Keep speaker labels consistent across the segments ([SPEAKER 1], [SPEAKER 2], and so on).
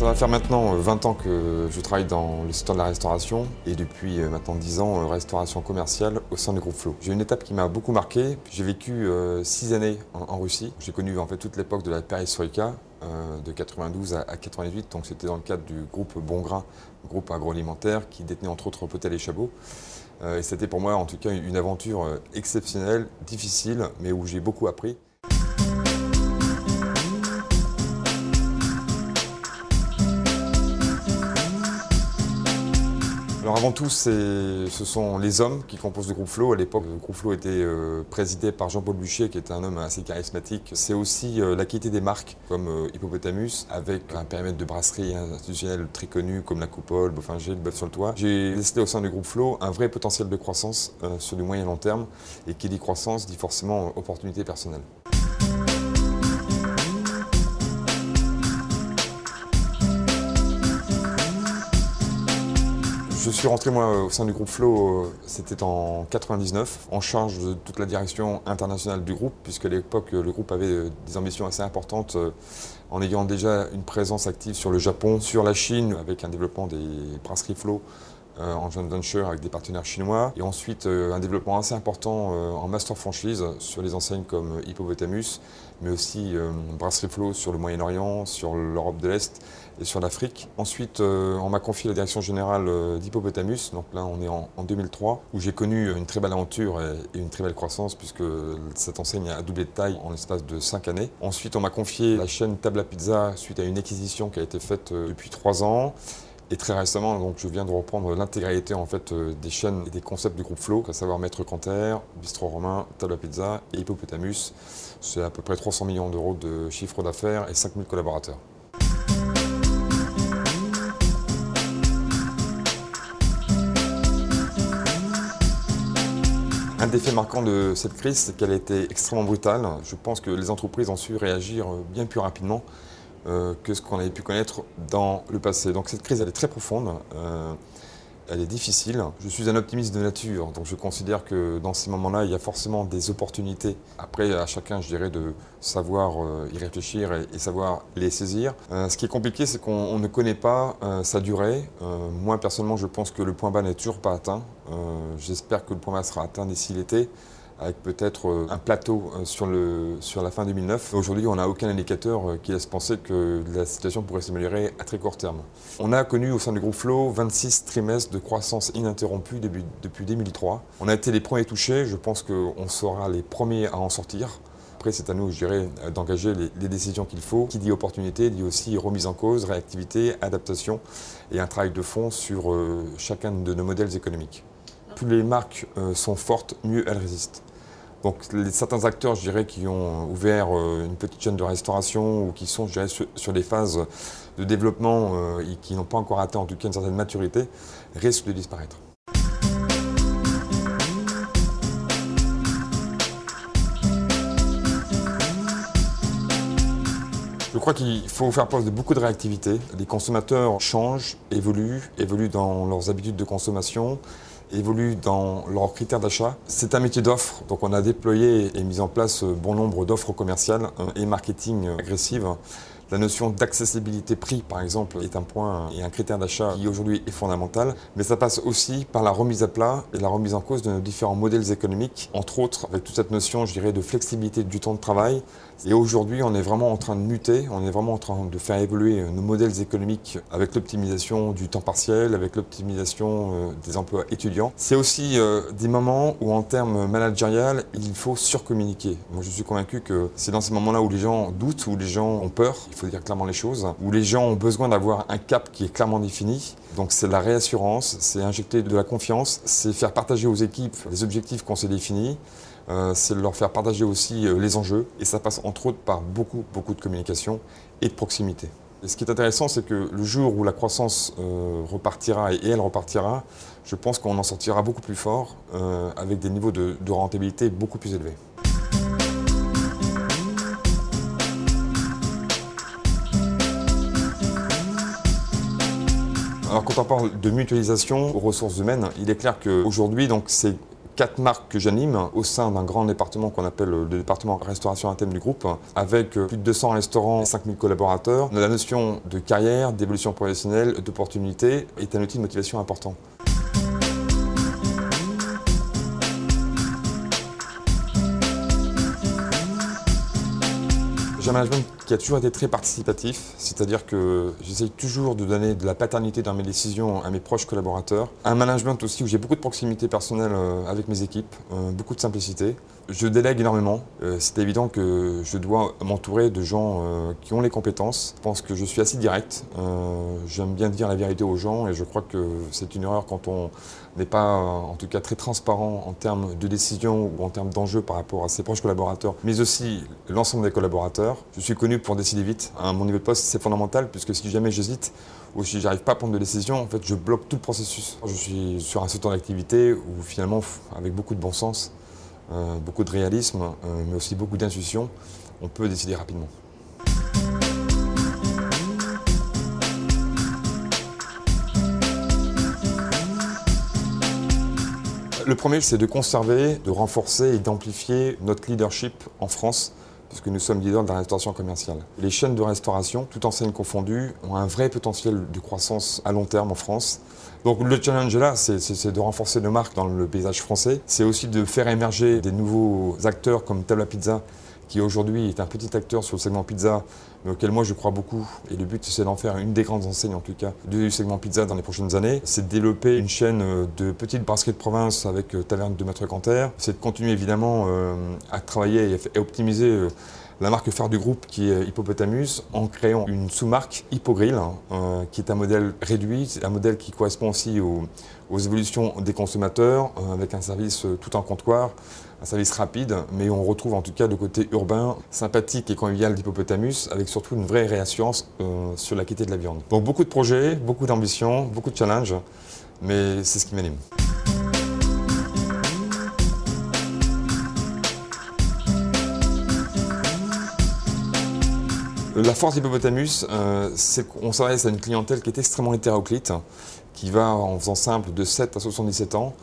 [SPEAKER 1] Ça va faire maintenant 20 ans que je travaille dans le secteur de la restauration et depuis maintenant 10 ans restauration commerciale au sein du groupe Flo. J'ai une étape qui m'a beaucoup marqué. J'ai vécu 6 années en Russie. J'ai connu en fait toute l'époque de la perestroïka de 92 à 98. Donc c'était dans le cadre du groupe Bongrain, groupe agroalimentaire qui détenait entre autres Potel et Chabot. Et c'était pour moi en tout cas une aventure exceptionnelle, difficile, mais où j'ai beaucoup appris. Alors avant tout, ce sont les hommes qui composent le groupe Flo. À l'époque, le groupe Flo était présidé par Jean-Paul Buchier, qui était un homme assez charismatique. C'est aussi la qualité des marques, comme Hippopotamus, avec un périmètre de brasserie institutionnelle très connu, comme la Coupole, Bofinger, le Bœuf sur le Toit. J'ai décelé au sein du groupe Flo un vrai potentiel de croissance sur du moyen et long terme. Et qui dit croissance, dit forcément opportunité personnelle. Je suis rentré moi au sein du groupe Flo, c'était en 99, en charge de toute la direction internationale du groupe, puisque à l'époque le groupe avait des ambitions assez importantes en ayant déjà une présence active sur le Japon, sur la Chine, avec un développement des brasseries Flo en joint venture avec des partenaires chinois, et ensuite un développement assez important en master franchise sur les enseignes comme Hippopotamus, mais aussi brasserie Flo sur le Moyen-Orient, sur l'Europe de l'Est et sur l'Afrique. Ensuite, on m'a confié la direction générale d'Hippopotamus, donc là on est en 2003, où j'ai connu une très belle aventure et une très belle croissance, puisque cette enseigne a doublé de taille en l'espace de 5 années. Ensuite, on m'a confié la chaîne Table à Pizza suite à une acquisition qui a été faite depuis 3 ans. Et très récemment, donc, je viens de reprendre l'intégralité en fait, des chaînes et des concepts du groupe Flo, à savoir Maître Canter, Bistro Romain, Table à Pizza et Hippopotamus. C'est à peu près 300 millions d'euros de chiffre d'affaires et 5000 collaborateurs. Un des faits marquants de cette crise, c'est qu'elle a été extrêmement brutale. Je pense que les entreprises ont su réagir bien plus rapidement que ce qu'on avait pu connaître dans le passé. Donc cette crise, elle est très profonde, elle est difficile. Je suis un optimiste de nature, donc je considère que dans ces moments-là, il y a forcément des opportunités. Après, à chacun, je dirais, de savoir y réfléchir et savoir les saisir. Ce qui est compliqué, c'est qu'on ne connaît pas sa durée. Moi, personnellement, je pense que le point bas n'est toujours pas atteint. J'espère que le point bas sera atteint d'ici l'été, avec peut-être un plateau sur la fin 2009. Aujourd'hui, on n'a aucun indicateur qui laisse penser que la situation pourrait s'améliorer à très court terme. On a connu au sein du groupe Flo 26 trimestres de croissance ininterrompue depuis 2003. On a été les premiers touchés, je pense qu'on sera les premiers à en sortir. Après, c'est à nous, je dirais, d'engager les décisions qu'il faut. Qui dit opportunité, dit aussi remise en cause, réactivité, adaptation et un travail de fond sur chacun de nos modèles économiques. Plus les marques sont fortes, mieux elles résistent. Donc certains acteurs, je dirais, qui ont ouvert une petite chaîne de restauration ou qui sont, je dirais, sur des phases de développement et qui n'ont pas encore atteint en tout cas une certaine maturité, risquent de disparaître. Je crois qu'il faut faire preuve de beaucoup de réactivité. Les consommateurs changent, évoluent dans leurs habitudes de consommation, évoluent dans leurs critères d'achat. C'est un métier d'offre, donc on a déployé et mis en place bon nombre d'offres commerciales et marketing agressives. La notion d'accessibilité prix, par exemple, est un point et un critère d'achat qui aujourd'hui est fondamental, mais ça passe aussi par la remise à plat et la remise en cause de nos différents modèles économiques, entre autres avec toute cette notion, je dirais, de flexibilité du temps de travail. Et aujourd'hui, on est vraiment en train de muter, on est vraiment en train de faire évoluer nos modèles économiques avec l'optimisation du temps partiel, avec l'optimisation des emplois étudiants. C'est aussi des moments où, en termes managériels, il faut surcommuniquer. Moi, je suis convaincu que c'est dans ces moments-là où les gens doutent, où les gens ont peur, il faut dire clairement les choses, où les gens ont besoin d'avoir un cap qui est clairement défini. Donc c'est la réassurance, c'est injecter de la confiance, c'est faire partager aux équipes les objectifs qu'on s'est définis, c'est leur faire partager aussi les enjeux. Et ça passe entre autres par beaucoup de communication et de proximité. Et ce qui est intéressant, c'est que le jour où la croissance repartira, et elle repartira, je pense qu'on en sortira beaucoup plus fort, avec des niveaux de rentabilité beaucoup plus élevés. Alors quand on parle de mutualisation aux ressources humaines, il est clair qu'aujourd'hui, c'est 4 marques que j'anime au sein d'un grand département qu'on appelle le département restauration à thème du groupe, avec plus de 200 restaurants et 5000 collaborateurs. La notion de carrière, d'évolution professionnelle, d'opportunité est un outil de motivation important. J'ai un management qui a toujours été très participatif, c'est-à-dire que j'essaye toujours de donner de la paternité dans mes décisions à mes proches collaborateurs. Un management aussi où j'ai beaucoup de proximité personnelle avec mes équipes, beaucoup de simplicité. Je délègue énormément. C'est évident que je dois m'entourer de gens qui ont les compétences. Je pense que je suis assez direct. J'aime bien dire la vérité aux gens et je crois que c'est une erreur quand on n'est pas, en tout cas, très transparent en termes de décision ou en termes d'enjeux par rapport à ses proches collaborateurs, mais aussi l'ensemble des collaborateurs. Je suis connu pour décider vite. À mon niveau de poste, c'est fondamental puisque si jamais j'hésite ou si j'arrive pas à prendre de décision, en fait, je bloque tout le processus. Je suis sur un secteur d'activité où finalement, avec beaucoup de bon sens, beaucoup de réalisme, mais aussi beaucoup d'intuition, on peut décider rapidement. Le premier, c'est de conserver, de renforcer et d'amplifier notre leadership en France, puisque nous sommes leaders de la restauration commerciale. Les chaînes de restauration, toutes enseignes confondues, ont un vrai potentiel de croissance à long terme en France. Donc le challenge là, c'est de renforcer nos marques dans le paysage français. C'est aussi de faire émerger des nouveaux acteurs comme Table à Pizza, qui aujourd'hui est un petit acteur sur le segment pizza, mais auquel moi je crois beaucoup. Et le but, c'est d'en faire une des grandes enseignes, en tout cas, du segment pizza dans les prochaines années. C'est de développer une chaîne de petites brasseries de province avec Taverne de Maître Canter. C'est de continuer évidemment à travailler et optimiser la marque phare du groupe qui est Hippopotamus en créant une sous-marque Hippogrill qui est un modèle réduit, un modèle qui correspond aussi aux évolutions des consommateurs avec un service tout en comptoir, un service rapide, mais on retrouve en tout cas le côté urbain, sympathique et convivial d'Hippopotamus avec surtout une vraie réassurance sur la qualité de la viande. Donc beaucoup de projets, beaucoup d'ambition, beaucoup de challenges, mais c'est ce qui m'anime. La force d'Hippopotamus, c'est qu'on s'adresse à une clientèle qui est extrêmement hétéroclite, qui va, en faisant simple, de 7 à 77 ans,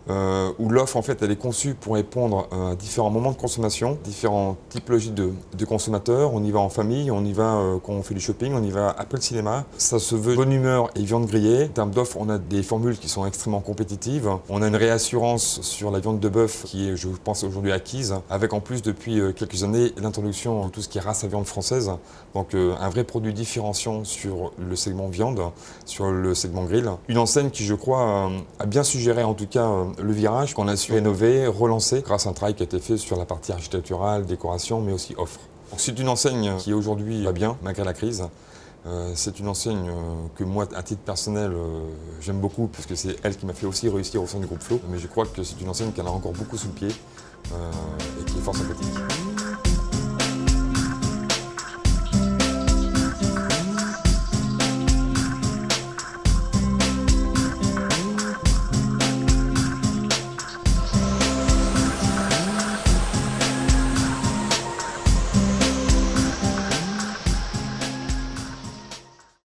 [SPEAKER 1] où l'offre en fait elle est conçue pour répondre à différents moments de consommation, différentes typologies de consommateurs. On y va en famille, on y va quand on fait du shopping, on y va après le cinéma. Ça se veut bonne humeur et viande grillée. En termes d'offres, on a des formules qui sont extrêmement compétitives. On a une réassurance sur la viande de bœuf qui est, je pense, aujourd'hui acquise, avec en plus depuis quelques années l'introduction de tout ce qui est race à viande française. Donc un vrai produit différenciant sur le segment viande, sur le segment grill. Une enseigne qui, je crois, a bien suggéré en tout cas le virage qu'on a su rénover, relancer grâce à un travail qui a été fait sur la partie architecturale, décoration, mais aussi offre. C'est une enseigne qui aujourd'hui va bien malgré la crise. C'est une enseigne que moi, à titre personnel, j'aime beaucoup puisque c'est elle qui m'a fait aussi réussir au sein du groupe Flow. Mais je crois que c'est une enseigne qui en a encore beaucoup sous le pied et qui est fort sympathique.